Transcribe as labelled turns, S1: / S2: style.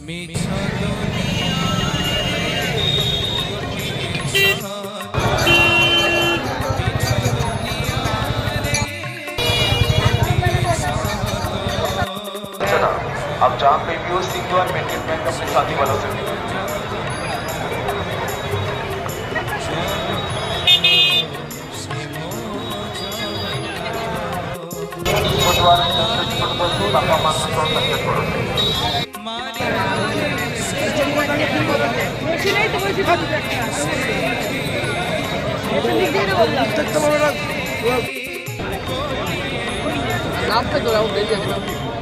S1: आप जहाँ पे भी हो सिंगल और मेंटेन बैंक अपने साथी वालों से
S2: नाम पे तो